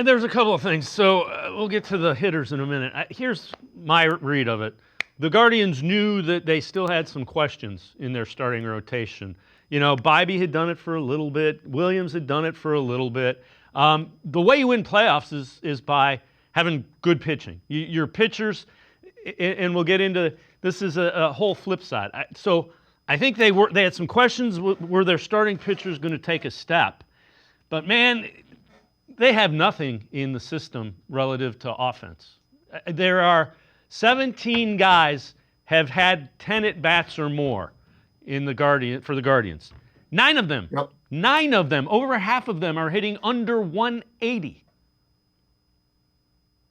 And there's a couple of things. So we'll get to the hitters in a minute. Here's my read of it. The Guardians knew that they still had some questions in their starting rotation. Bybee had done it for a little bit. Williams had done it for a little bit. The way you win playoffs is by having good pitching. Your pitchers, and we'll get into this is a whole flip side. So I think they had some questions. Were their starting pitchers going to take a step? But man, they have nothing in the system relative to offense. There are 17 guys have had 10 at-bats or more for the Guardians. 9 of them, Yep. 9 of them, over half of them are hitting under 180.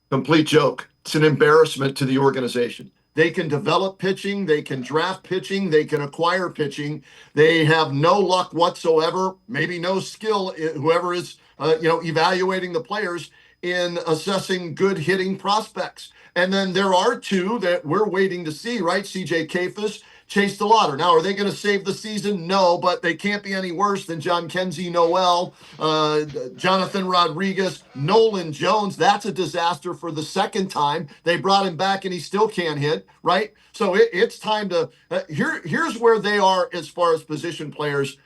Complete joke. It's an embarrassment to the organization. They can develop pitching, they can draft pitching, they can acquire pitching. They have no luck whatsoever, maybe no skill, whoever is evaluating the players in assessing good hitting prospects. And then there are 2 that we're waiting to see, right? C.J. Kafis, Chase DeLauter. Now, are they going to save the season? No, but they can't be any worse than John Kenzie Noel, Jonathan Rodriguez, Nolan Jones. That's a disaster for the second time. They brought him back and he still can't hit, right? So it's time to here's where they are as far as position players,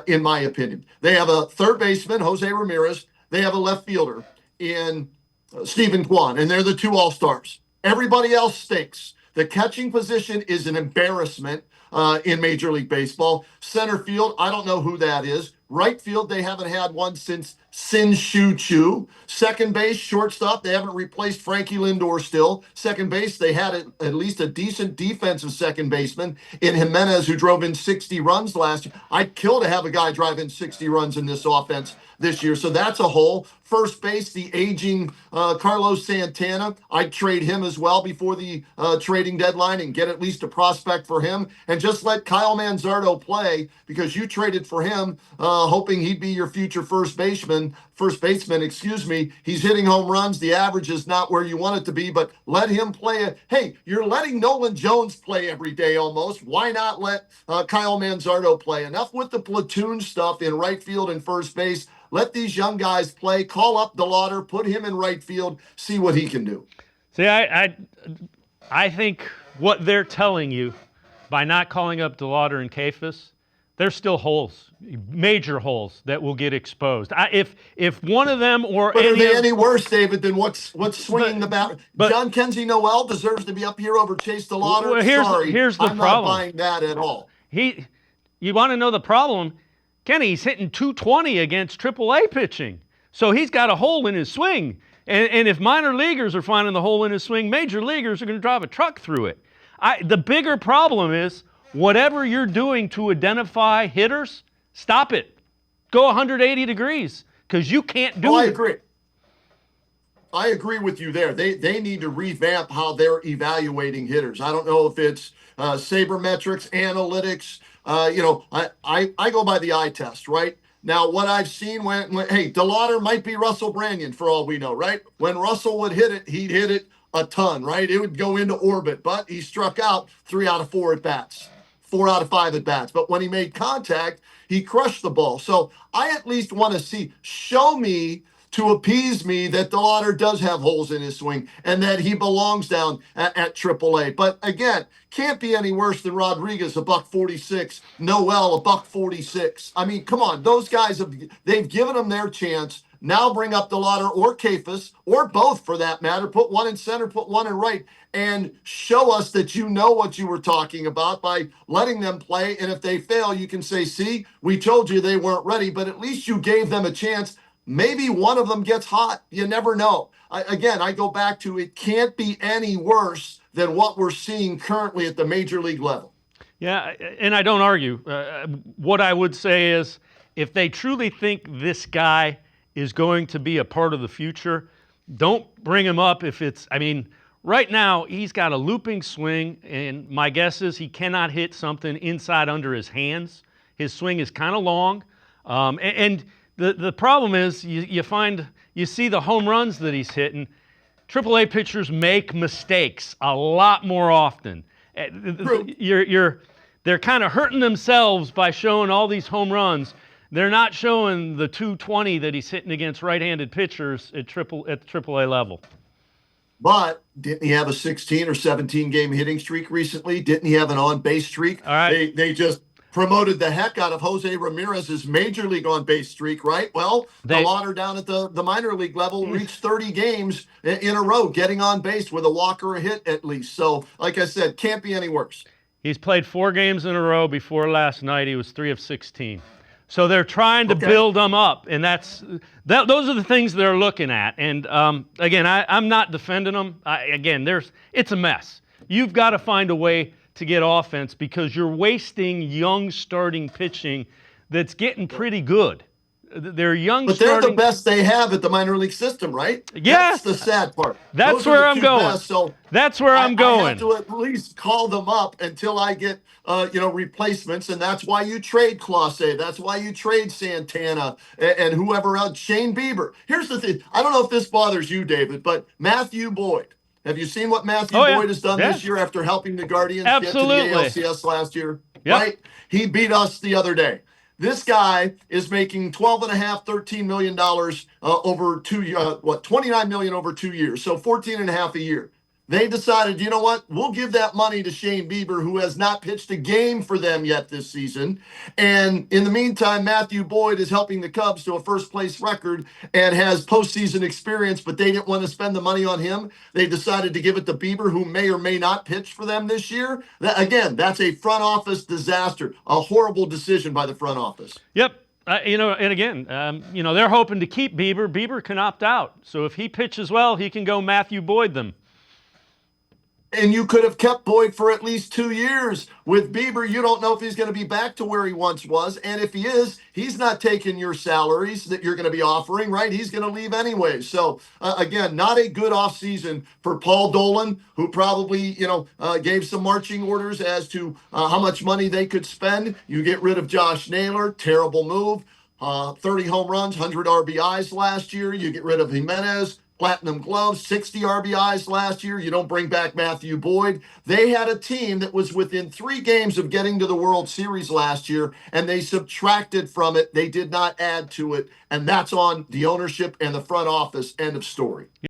in my opinion. They have a third baseman, Jose Ramirez. They have a left fielder in Stephen Kwan, and they're the 2 all-stars. Everybody else stinks. The catching position is an embarrassment in Major League Baseball. Center field, I don't know who that is. Right field, they haven't had one since Sin Shu Chu. Second base, shortstop, they haven't replaced Frankie Lindor still. Second base, they had at least a decent defensive second baseman in Jimenez, who drove in 60 runs last year. I'd kill to have a guy drive in 60 runs in this offense this year. So that's a hole. First base, the aging Carlos Santana. I'd trade him as well before the trading deadline and get at least a prospect for him. And just let Kyle Manzardo play, because you traded for him hoping he'd be your future first baseman. He's hitting home runs. The average is not where you want it to be, but let him play. Hey, you're letting Nolan Jones play every day almost. Why not let Kyle Manzardo play? Enough with the platoon stuff in right field and first base. Let these young guys play. Call up DeLauter, put him in right field, see what he can do. See, I think what they're telling you by not calling up DeLauter and Kafis, there's still holes, major holes that will get exposed. If one of them or but are they any worse, David, than what's swinging the bat? John Kenzie Noel deserves to be up here over Chase DeLauter. Well, here's the I'm problem. Not buying that at all. You want to know the problem? Kenny's hitting 220 against AAA pitching, so he's got a hole in his swing. And if minor leaguers are finding the hole in his swing, major leaguers are going to drive a truck through it. The bigger problem is whatever you're doing to identify hitters, stop it. Go 180 degrees, because you can't do it. I agree. I agree with you there. They need to revamp how they're evaluating hitters. I don't know if it's sabermetrics, analytics. I go by the eye test, right? Now, what I've seen when DeLauter might be Russell Branyan for all we know, right? When Russell would hit it, he'd hit it a ton, right? It would go into orbit, but he struck out 3 out of 4 at-bats, 4 out of 5 at-bats. But when he made contact, he crushed the ball. So I at least want to show me to appease me that DeLauter does have holes in his swing and that he belongs down at AAA. But again, can't be any worse than Rodriguez, $146, Noel, $146. I mean, come on, those guys they've given them their chance. Now bring up DeLauter or Kafis, or both for that matter. Put one in center, put one in right, and show us that you know what you were talking about by letting them play. And if they fail, you can say, see, we told you they weren't ready, but at least you gave them a chance. Maybe one of them gets hot. You never know. I go back to it can't be any worse than what we're seeing currently at the major league level. Yeah, and I don't argue. What I would say is if they truly think this guy is going to be a part of the future, don't bring him up if it's, right now he's got a looping swing, and my guess is he cannot hit something inside under his hands. His swing is kind of long, and the problem is you see the home runs that he's hitting. AAA pitchers make mistakes a lot more often. They're kind of hurting themselves by showing all these home runs. They're not showing the 220 that he's hitting against right-handed pitchers at the AAA level. But didn't he have a 16 or 17 game hitting streak recently? Didn't he have an on base streak? All right. They just promoted the heck out of Jose Ramirez's major league on base streak, right? Well, DeLauter down at the minor league level reached 30 games in a row, getting on base with a walk or a hit at least. So, like I said, can't be any worse. He's played 4 games in a row. Before last night, he was 3 of 16. So they're trying to build them up, and those are the things they're looking at. And again, I'm not defending them. It's a mess. You've got to find a way to get offense because you're wasting young starting pitching that's getting pretty good. They're young, but they're the best they have at the minor league system, right? Yes, that's the sad part. That's where I'm going. Best, so that's where I'm going. I have to at least call them up until I get replacements, and that's why you trade Clase. That's why you trade Santana and whoever else. Shane Bieber. Here's the thing. I don't know if this bothers you, David, but Matthew Boyd. Have you seen what Matthew Boyd has done this year after helping the Guardians get to the ALCS last year? Yep. Right? He beat us the other day. This guy is making $12.5, $13 million over 2 years, $29 million over 2 years, so 14.5 a year. They decided, you know what? We'll give that money to Shane Bieber, who has not pitched a game for them yet this season. And in the meantime, Matthew Boyd is helping the Cubs to a first-place record and has postseason experience, but they didn't want to spend the money on him. They decided to give it to Bieber, who may or may not pitch for them this year. Again, that's a front office disaster, a horrible decision by the front office. Yep. And again, they're hoping to keep Bieber. Bieber can opt out. So if he pitches well, he can go Matthew Boyd them. And you could have kept Boyd for at least 2 years. With Bieber, you don't know if he's going to be back to where he once was. And if he is, he's not taking your salaries that you're going to be offering, right? He's going to leave anyway. So, again, not a good offseason for Paul Dolan, who probably, gave some marching orders as to how much money they could spend. You get rid of Josh Naylor, terrible move. 30 home runs, 100 RBIs last year. You get rid of Jimenez. Platinum gloves, 60 RBIs last year. You don't bring back Matthew Boyd. They had a team that was within 3 games of getting to the World Series last year, and they subtracted from it. They did not add to it, and that's on the ownership and the front office. End of story.